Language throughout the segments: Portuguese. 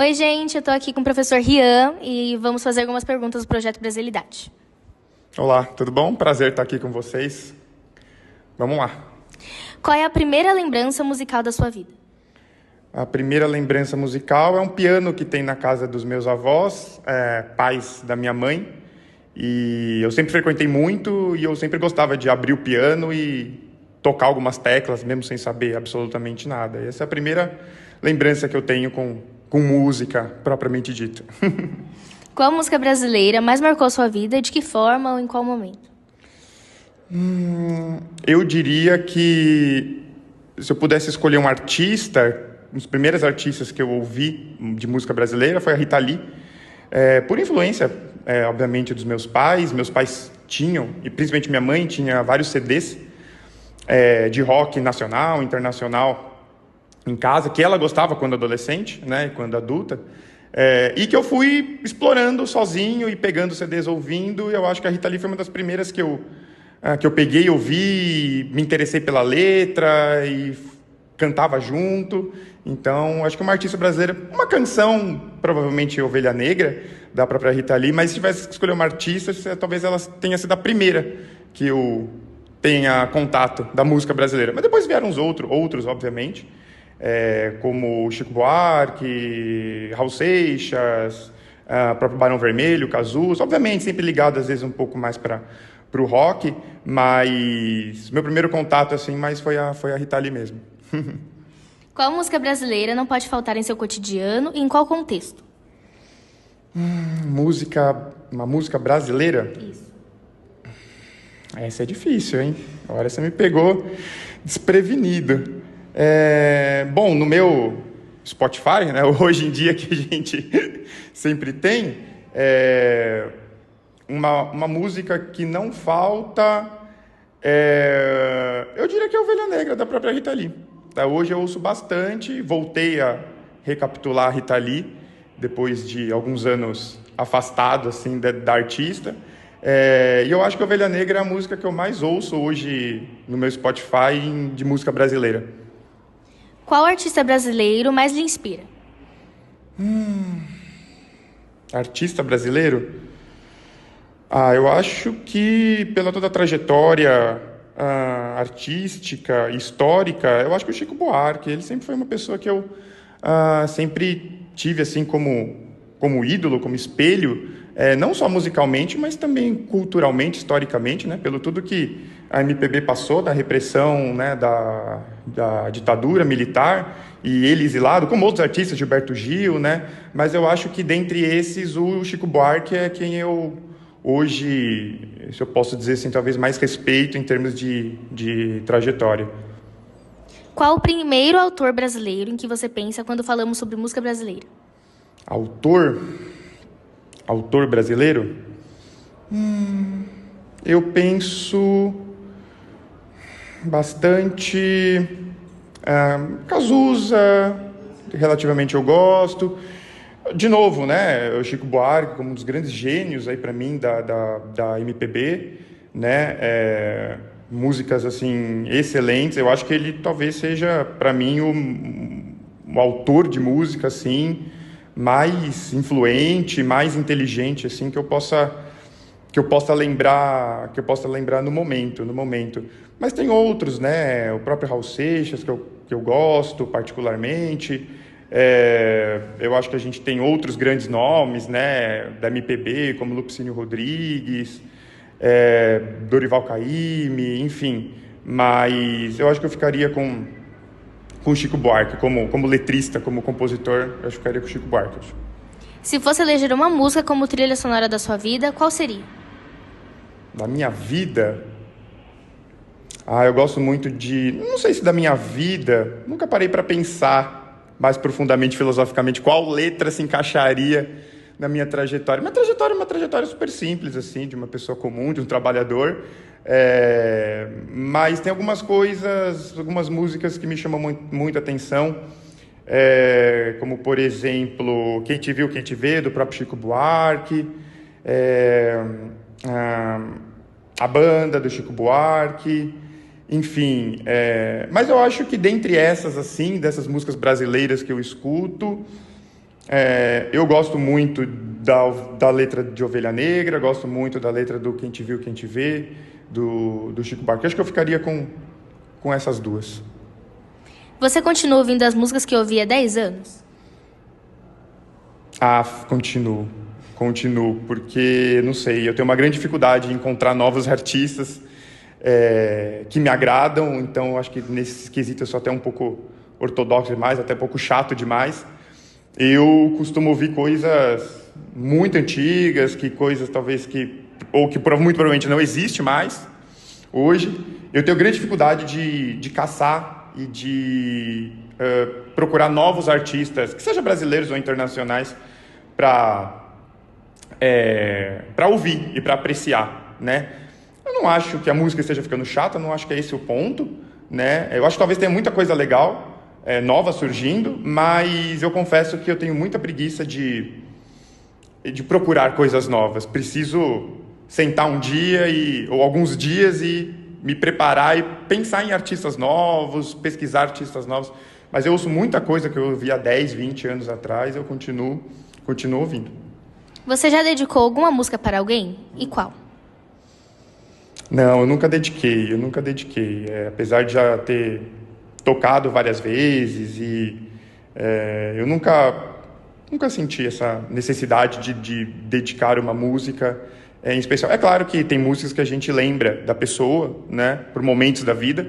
Oi, gente, eu estou aqui com o professor Rian e vamos fazer algumas perguntas do Projeto Brasilidade. Olá, tudo bom? Prazer estar aqui com vocês. Vamos lá. Qual é a primeira lembrança musical da sua vida? A primeira lembrança musical é um piano que tem na casa dos meus avós, pais da minha mãe. E eu sempre frequentei muito e eu sempre gostava de abrir o piano e tocar algumas teclas, mesmo sem saber absolutamente nada. E essa é a primeira lembrança que eu tenho com música, propriamente dita. Qual música brasileira mais marcou sua vida e de que forma ou em qual momento? Eu diria que, se eu pudesse escolher um artista, um dos primeiros artistas que eu ouvi de música brasileira foi a Rita Lee, por influência, obviamente, dos meus pais. Meus pais tinham, e principalmente minha mãe, tinha vários CDs de rock nacional, internacional, em casa, que ela gostava quando adolescente, né, quando adulta, e que eu fui explorando sozinho e pegando CDs ouvindo. E eu acho que a Rita Lee foi uma das primeiras que eu peguei, ouvi, me interessei pela letra e cantava junto. Então, acho que uma artista brasileira, uma canção, provavelmente Ovelha Negra, da própria Rita Lee, mas se tivesse que escolher uma artista, talvez ela tenha sido a primeira que eu tenha contato da música brasileira. Mas depois vieram os outros, obviamente, como Chico Buarque, Raul Seixas, próprio Barão Vermelho, Cazuza, obviamente sempre ligado às vezes um pouco mais para o rock, mas meu primeiro contato assim mais foi a Rita Lee mesmo. Qual música brasileira não pode faltar em seu cotidiano e em qual contexto? Uma música brasileira? Isso. Essa é difícil, hein? Agora você me pegou desprevenido. Bom, no meu Spotify, né, hoje em dia que a gente sempre tem, uma música que não falta, eu diria que é Ovelha Negra, da própria Rita Lee. Hoje eu ouço bastante, voltei a recapitular a Rita Lee, depois de alguns anos afastado assim, da artista. E eu acho que Ovelha Negra é a música que eu mais ouço hoje no meu Spotify de música brasileira. Qual artista brasileiro mais lhe inspira? Artista brasileiro? Eu acho que pela toda a trajetória artística, histórica, eu acho que o Chico Buarque, ele sempre foi uma pessoa que eu sempre tive assim como ídolo, como espelho, não só musicalmente, mas também culturalmente, historicamente, né, pelo tudo que a MPB passou, da repressão, né, da ditadura militar, e ele exilado, como outros artistas, Gilberto Gil, né, mas eu acho que dentre esses o Chico Buarque é quem eu hoje, se eu posso dizer assim, talvez mais respeito em termos de trajetória. Qual o primeiro autor brasileiro em que você pensa quando falamos sobre música brasileira? Autor brasileiro? Eu penso bastante Cazuza, relativamente eu gosto. De novo, né, o Chico Buarque como um dos grandes gênios aí para mim da MPB, né, músicas assim excelentes. Eu acho que ele talvez seja para mim o autor de música assim mais influente, mais inteligente assim que eu possa lembrar no momento. Mas tem outros, né, o próprio Raul Seixas que eu gosto particularmente. Eu acho que a gente tem outros grandes nomes, né, da MPB, como Lupicínio Rodrigues, Dorival Caymmi, enfim. Mas eu acho que eu ficaria com Chico Buarque, como letrista, como compositor, eu ficaria com Chico Buarque. Se fosse eleger uma música como trilha sonora da sua vida, qual seria? Da minha vida? Eu gosto muito não sei se da minha vida, nunca parei para pensar mais profundamente, filosoficamente, qual letra se encaixaria na minha trajetória. Minha trajetória é uma trajetória super simples, assim, de uma pessoa comum, de um trabalhador, mas tem algumas coisas, algumas músicas que me chamam muita atenção, como, por exemplo, Quem Te Viu, Quem Te Vê, do próprio Chico Buarque, a banda do Chico Buarque, enfim, mas eu acho que dentre essas, assim, dessas músicas brasileiras que eu escuto, Eu gosto muito da letra de Ovelha Negra, gosto muito da letra do Quem Te Viu, Quem Te Vê, do Chico Buarque. Acho que eu ficaria com essas duas. Você continua ouvindo as músicas que ouvia há 10 anos? Continuo, porque, não sei, eu tenho uma grande dificuldade em encontrar novos artistas que me agradam, então acho que nesse quesito eu sou até um pouco ortodoxo demais, até um pouco chato demais. Eu costumo ouvir coisas muito antigas, coisas talvez que muito provavelmente não existe mais hoje. Eu tenho grande dificuldade de caçar e de procurar novos artistas, que sejam brasileiros ou internacionais, para ouvir e para apreciar, né? Eu não acho que a música esteja ficando chata, não acho que é esse o ponto, né? Eu acho que talvez tenha muita coisa legal, nova surgindo, mas eu confesso que eu tenho muita preguiça de procurar coisas novas. Preciso sentar um dia ou alguns dias e me preparar e pensar em artistas novos, pesquisar artistas novos. Mas eu ouço muita coisa que eu ouvi há 10, 20 anos atrás, eu continuo ouvindo. Você já dedicou alguma música para alguém? E qual? Não, eu nunca dediquei. Apesar de já ter tocado várias vezes eu nunca senti essa necessidade de dedicar uma música em especial. É claro que tem músicas que a gente lembra da pessoa, né, por momentos da vida,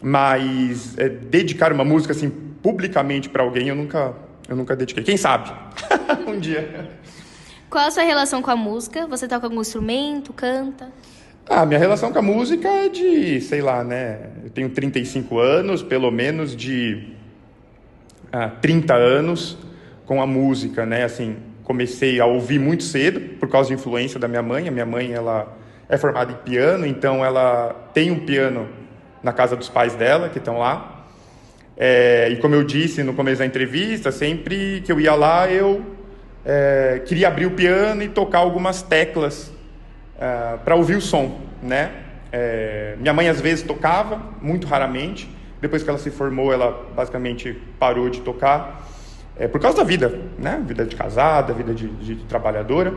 mas dedicar uma música assim publicamente para alguém eu nunca dediquei. Quem sabe? Um dia. Qual a sua relação com a música? Você toca algum instrumento, canta? Minha relação com a música é de, sei lá, né? Eu tenho 35 anos, pelo menos de 30 anos com a música, né? Assim, comecei a ouvir muito cedo, por causa de influência da minha mãe. A minha mãe, ela é formada em piano, então ela tem um piano na casa dos pais dela, que estão lá. E como eu disse no começo da entrevista, sempre que eu ia lá, eu queria abrir o piano e tocar algumas teclas para ouvir o som, né? Minha mãe às vezes tocava, muito raramente. Depois que ela se formou, ela basicamente parou de tocar, por causa da vida, né? Vida de casada, vida de trabalhadora.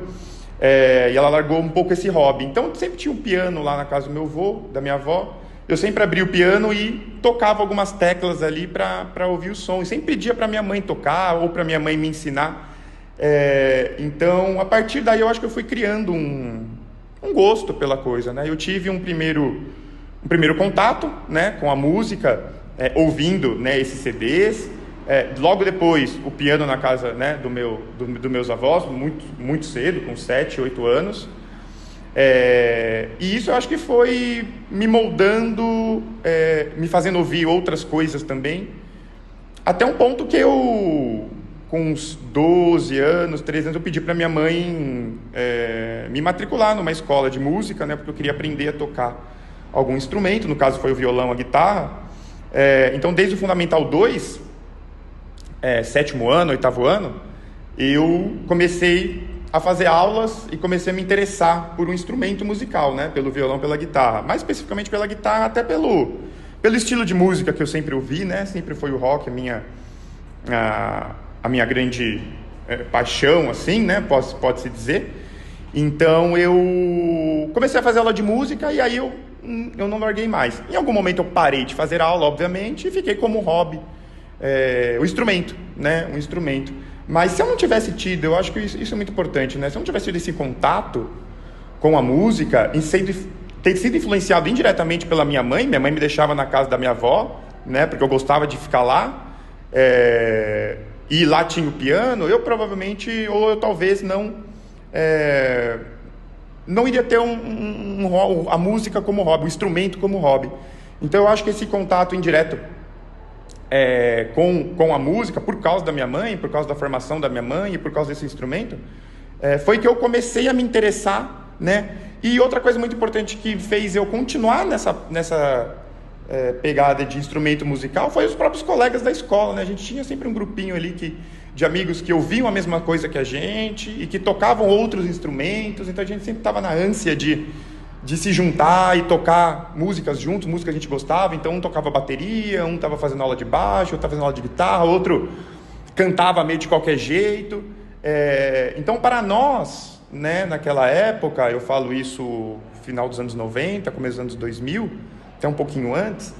E ela largou um pouco esse hobby. Então sempre tinha um piano lá na casa do meu avô, da minha avó. Eu sempre abria o piano e tocava algumas teclas ali para ouvir o som. E sempre pedia para minha mãe tocar ou para minha mãe me ensinar. Então, a partir daí, eu acho que eu fui criando um gosto pela coisa, né? Eu tive um primeiro contato, né, com a música, ouvindo, né, esses CDs. Logo depois, o piano na casa, né, dos meus avós, muito, muito cedo, com 7, 8 anos. E isso eu acho que foi me moldando, me fazendo ouvir outras coisas também, até um ponto que eu, com uns 12 anos, 13 anos, eu pedi para minha mãe me matricular numa escola de música, né, porque eu queria aprender a tocar algum instrumento, no caso foi o violão, a guitarra. Então, desde o Fundamental 2, 7º ano, 8º ano, eu comecei a fazer aulas e comecei a me interessar por um instrumento musical, né, pelo violão, pela guitarra, mais especificamente pela guitarra, até pelo estilo de música que eu sempre ouvi, né, sempre foi o rock a minha grande paixão, assim, né, pode-se dizer. Então eu comecei a fazer aula de música e aí eu não larguei mais. Em algum momento eu parei de fazer aula, obviamente, e fiquei como hobby o instrumento, né, um instrumento. Mas se eu não tivesse tido, eu acho que isso é muito importante, né, se eu não tivesse tido esse contato com a música, ter sido influenciado indiretamente pela minha mãe me deixava na casa da minha avó, né, porque eu gostava de ficar lá, e lá tinha o piano, eu provavelmente, ou eu talvez não iria ter a música como hobby, o instrumento como hobby. Então eu acho que esse contato indireto com a música, por causa da minha mãe, por causa da formação da minha mãe e por causa desse instrumento, foi que eu comecei a me interessar, né? E outra coisa muito importante que fez eu continuar nessa pegada de instrumento musical foi os próprios colegas da escola, né? A gente tinha sempre um grupinho ali de amigos que ouviam a mesma coisa que a gente e que tocavam outros instrumentos, então a gente sempre estava na ânsia de se juntar e tocar músicas juntos, música que a gente gostava. Então um tocava bateria, um estava fazendo aula de baixo, outro estava fazendo aula de guitarra, outro cantava meio de qualquer jeito. Então, para nós, né, naquela época, eu falo isso final dos anos 90, começo dos anos 2000, até um pouquinho antes,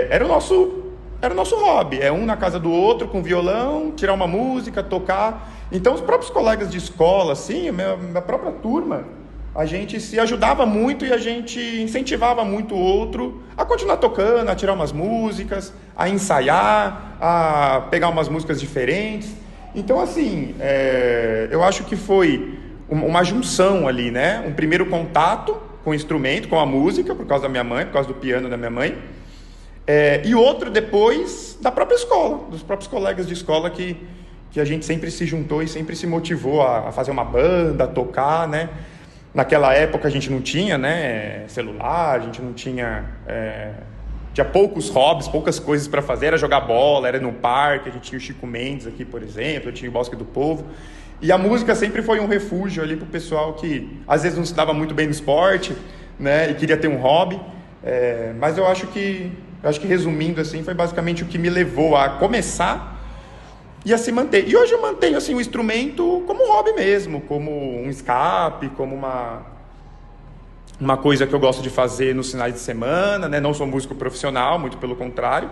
era o nosso hobby, um na casa do outro com violão, tirar uma música, tocar. Então os próprios colegas de escola, assim, a minha própria turma, a gente se ajudava muito e a gente incentivava muito o outro a continuar tocando, a tirar umas músicas, a ensaiar, a pegar umas músicas diferentes. Então, assim, eu acho que foi uma junção ali, né? Um primeiro contato com o instrumento, com a música, por causa da minha mãe, por causa do piano da minha mãe. E outro depois da própria escola, dos próprios colegas de escola que a gente sempre se juntou e sempre se motivou a fazer uma banda, a tocar, né? Naquela época a gente não tinha, né, celular, a gente não tinha... tinha poucos hobbies, poucas coisas para fazer, era jogar bola, era no parque, a gente tinha o Chico Mendes aqui, por exemplo, eu tinha o Bosque do Povo. E a música sempre foi um refúgio ali pro pessoal que às vezes não se dava muito bem no esporte, né, e queria ter um hobby. Mas eu acho que resumindo assim, foi basicamente o que me levou a começar e a se manter. E hoje eu mantenho assim o instrumento como um hobby mesmo, como um escape, como uma coisa que eu gosto de fazer nos finais de semana, né? Não sou músico profissional, muito pelo contrário,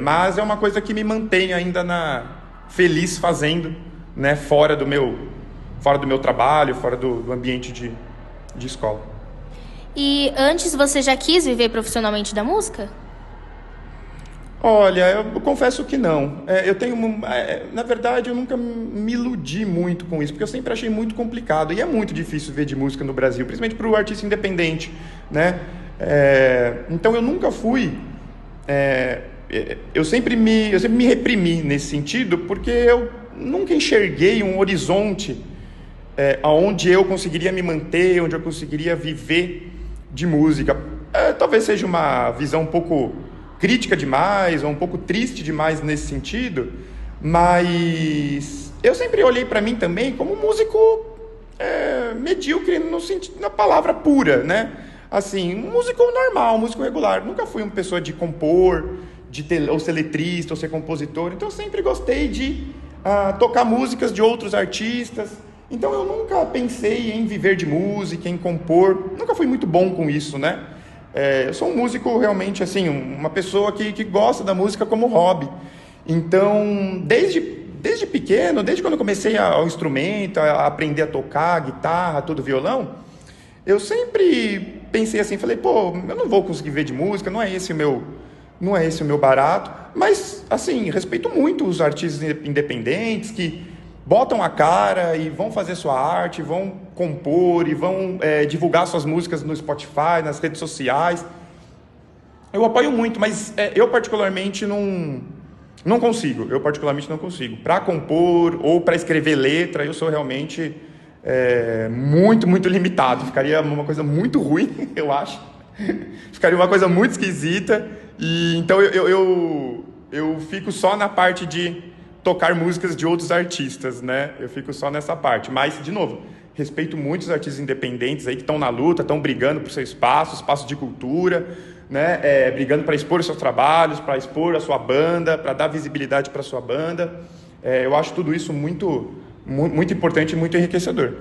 mas é uma coisa que me mantém ainda feliz fazendo, né? Fora do meu trabalho, fora do ambiente de escola. E antes você já quis viver profissionalmente da música? Olha, eu confesso que não. Na verdade, eu nunca me iludi muito com isso, porque eu sempre achei muito complicado. E é muito difícil viver de música no Brasil, principalmente para o artista independente, né? Então, eu nunca fui... eu sempre me reprimi nesse sentido, porque eu nunca enxerguei um horizonte onde eu conseguiria me manter, onde eu conseguiria viver de música. Talvez seja uma visão um pouco crítica demais, ou um pouco triste demais nesse sentido, mas eu sempre olhei para mim também como um músico medíocre na palavra pura, né? Assim, um músico normal, um músico regular. Nunca fui uma pessoa de compor, ou ser letrista, ou ser compositor. Então eu sempre gostei de tocar músicas de outros artistas. Então eu nunca pensei em viver de música, em compor. Nunca fui muito bom com isso, né? Eu sou um músico realmente, assim, uma pessoa que gosta da música como hobby. Então, desde pequeno, desde quando eu comecei ao instrumento, a aprender a tocar, guitarra, tudo, violão, eu sempre pensei assim, falei, pô, eu não vou conseguir viver de música, não é esse o meu barato. Mas, assim, respeito muito os artistas independentes que botam a cara e vão fazer sua arte, vão compor e vão divulgar suas músicas no Spotify, nas redes sociais. Eu apoio muito, mas eu particularmente não consigo. Para compor ou para escrever letra, eu sou realmente muito, muito limitado. Ficaria uma coisa muito ruim, eu acho. Ficaria uma coisa muito esquisita. E então eu fico só na parte de tocar músicas de outros artistas, né? Eu fico só nessa parte. Mas, de novo, respeito muito os artistas independentes aí que estão na luta, estão brigando por seu espaço de cultura, né? Brigando para expor os seus trabalhos, para expor a sua banda, para dar visibilidade para a sua banda. Eu acho tudo isso muito, muito importante e muito enriquecedor.